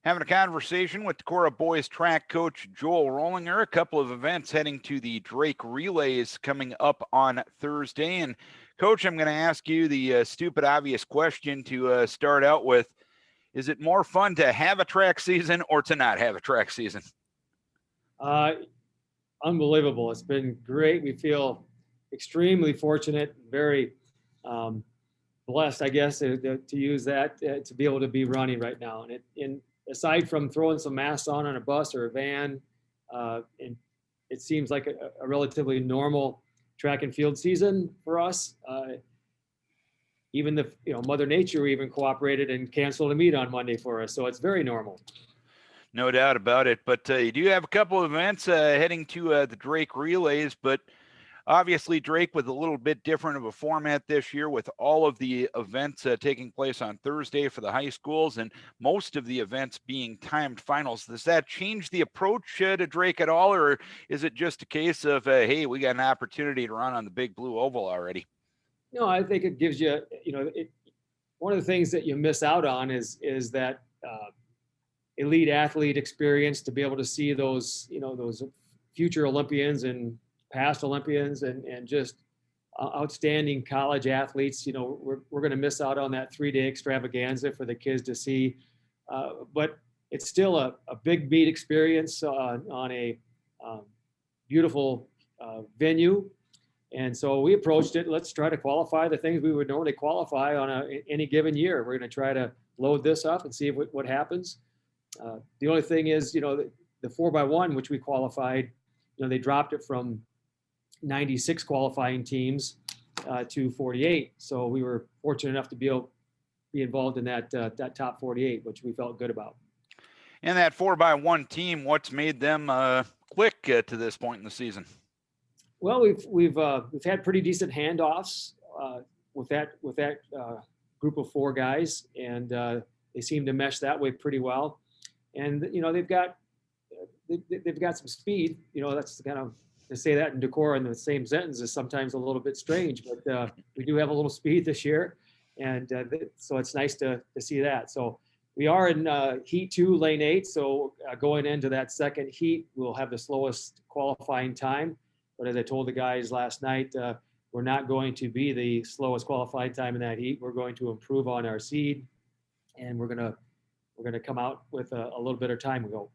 Having a conversation with Decorah boys track coach Joel Rollinger. A couple of events heading to the Drake Relays coming up on Thursday. And coach, I'm going to ask you the stupid obvious question to start out with. Is it more fun to have a track season or to not have a track season? Unbelievable. It's been great. We feel extremely fortunate, very blessed, I guess, to use that, to be able to be running right now. And aside from throwing some masks on a bus or a van, and it seems like a relatively normal track and field season for us. Even the Mother Nature even cooperated and canceled a meet on Monday for us, so it's very normal. No doubt about it. But you do have a couple of events heading to the Drake Relays, but obviously Drake with a little bit different of a format this year, with all of the events taking place on Thursday for the high schools and most of the events being timed finals. Does that change the approach to Drake at all, or is it just a case of, hey, we got an opportunity to run on the big blue oval already? No, I think it gives you, one of the things that you miss out on is that elite athlete experience, to be able to see those, those future Olympians and past Olympians and just outstanding college athletes. We're going to miss out on that 3-day extravaganza for the kids to see. But it's still a big meet experience on a beautiful venue. And so we approached it. Let's try to qualify the things we would normally qualify on any given year. We're going to try to load this up and see what happens. The only thing is, the 4x1, which we qualified, they dropped it from 96 qualifying teams to 48. So we were fortunate enough to be involved in that top 48, which we felt good about. And that 4x1 team, what's made them click to this point in the season? Well, we've had pretty decent handoffs with that group of 4 guys, and they seem to mesh that way pretty well. And they've got some speed. That's kind of, to say that in Decorah in the same sentence is sometimes a little bit strange, but we do have a little speed this year, and so it's nice to see that. So we are in Heat 2, Lane 8. So going into that second heat, we'll have the slowest qualifying time. But as I told the guys last night, we're not going to be the slowest qualifying time in that heat. We're going to improve on our seed, and we're gonna come out with a little bit of time to go.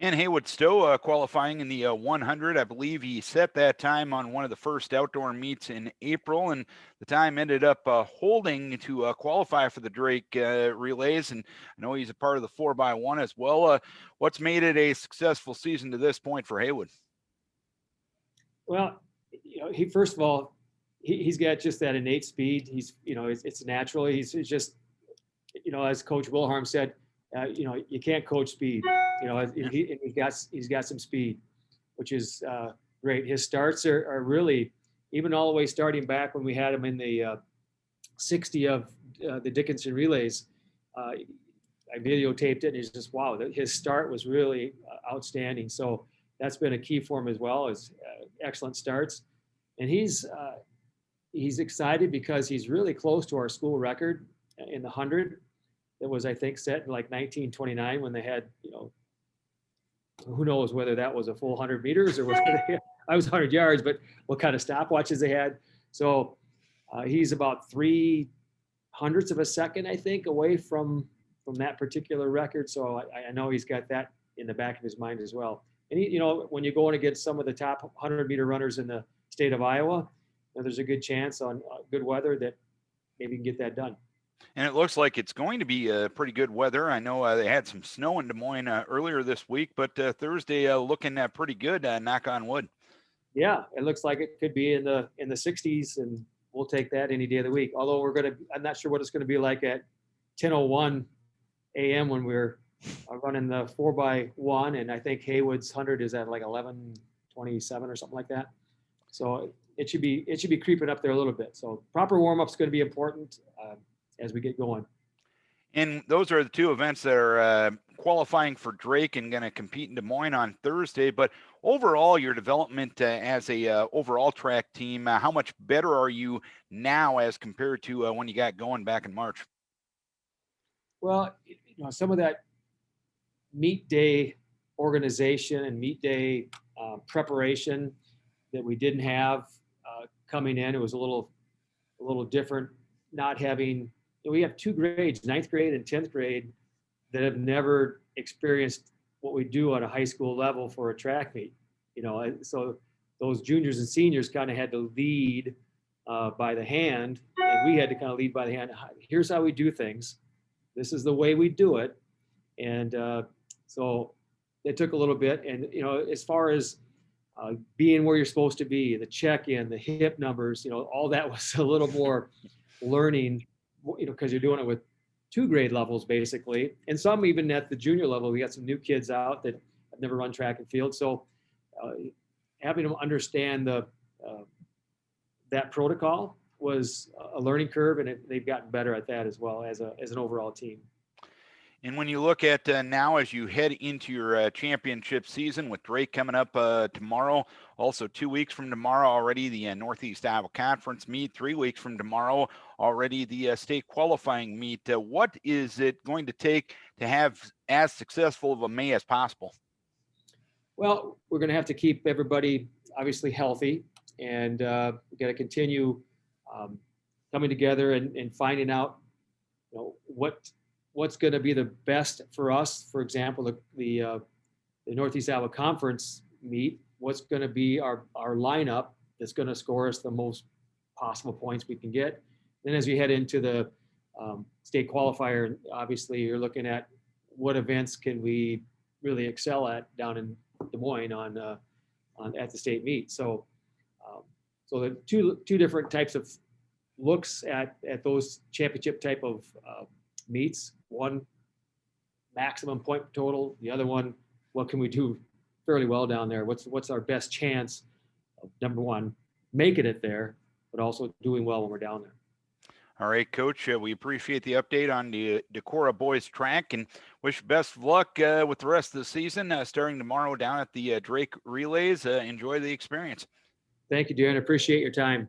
And Haywood Stowe qualifying in the 100. I believe he set that time on one of the first outdoor meets in April, and the time ended up holding to qualify for the Drake Relays. And I know he's a part of the 4x1 as well. What's made it a successful season to this point for Haywood? Well, he, first of all, he's got just that innate speed. He's, it's natural. He's just, as Coach Wilharm said, you can't coach speed. He's got some speed, which is great. His starts are really, even all the way starting back when we had him in the 60 of the Dickinson Relays. I videotaped it, and it's just, wow, his start was really outstanding. So that's been a key for him as well, as excellent starts. And he's excited because he's really close to our school record in the 100. It was, I think, set in like 1929 when they had, who knows whether that was a full 100 meters or whether I was 100 yards, but what kind of stopwatches they had. So he's about 0.03 of a second, I think, away from that particular record. So I know he's got that in the back of his mind as well. And when you're going against some of the top 100-meter runners in the state of Iowa, there's a good chance on good weather that maybe you can get that done. And it looks like it's going to be pretty good weather. I know they had some snow in Des Moines earlier this week, but Thursday looking pretty good, knock on wood. Yeah, it looks like it could be in the 60s, and we'll take that any day of the week. Although I'm not sure what it's going to be like at 10:01 a.m. when we're running the 4x1, and I think Haywood's 100 is at like 11:27 or something like that. So it should be creeping up there a little bit. So proper warm-up is going to be important as we get going. And those are the 2 events that are qualifying for Drake and going to compete in Des Moines on Thursday. But overall, your development as a overall track team, how much better are you now as compared to when you got going back in March? Well, some of that meet day organization and meet day preparation that we didn't have coming in. It was a little different, not having, we have 2 grades, 9th grade and 10th grade, that have never experienced what we do at a high school level for a track meet. So those juniors and seniors kind of had to lead by the hand, and we had to kind of lead by the hand. Here's how we do things. This is the way we do it. And so it took a little bit. And, as far as being where you're supposed to be, the check-in, the hip numbers, all that was a little more learning, because you're doing it with 2 grade levels basically. And some even at the junior level, we got some new kids out that have never run track and field. So having them understand that protocol was a learning curve, and they've gotten better at that as well as an overall team. And when you look at now as you head into your championship season with Drake coming up tomorrow, also 2 weeks from tomorrow already the Northeast Iowa Conference meet, 3 weeks from tomorrow already the state qualifying meet. What is it going to take to have as successful of a May as possible? Well, we're going to have to keep everybody obviously healthy, and we've got to continue coming together and finding out, what's going to be the best for us. For example, the Northeast Iowa Conference meet, what's going to be our lineup that's going to score us the most possible points we can get. Then as we head into the state qualifier, obviously you're looking at what events can we really excel at down in Des Moines at the state meet. So the two different types of looks at those championship type of meets. One, maximum point total. The other one, what can we do fairly well down there? What's our best chance of, number one, making it there, but also doing well when we're down there. All right, Coach, we appreciate the update on the Decorah boys track and wish you best of luck with the rest of the season starting tomorrow down at the Drake Relays. Enjoy the experience. Thank you, Darren. Appreciate your time.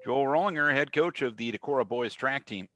Joel Rollinger, head coach of the Decorah boys track team.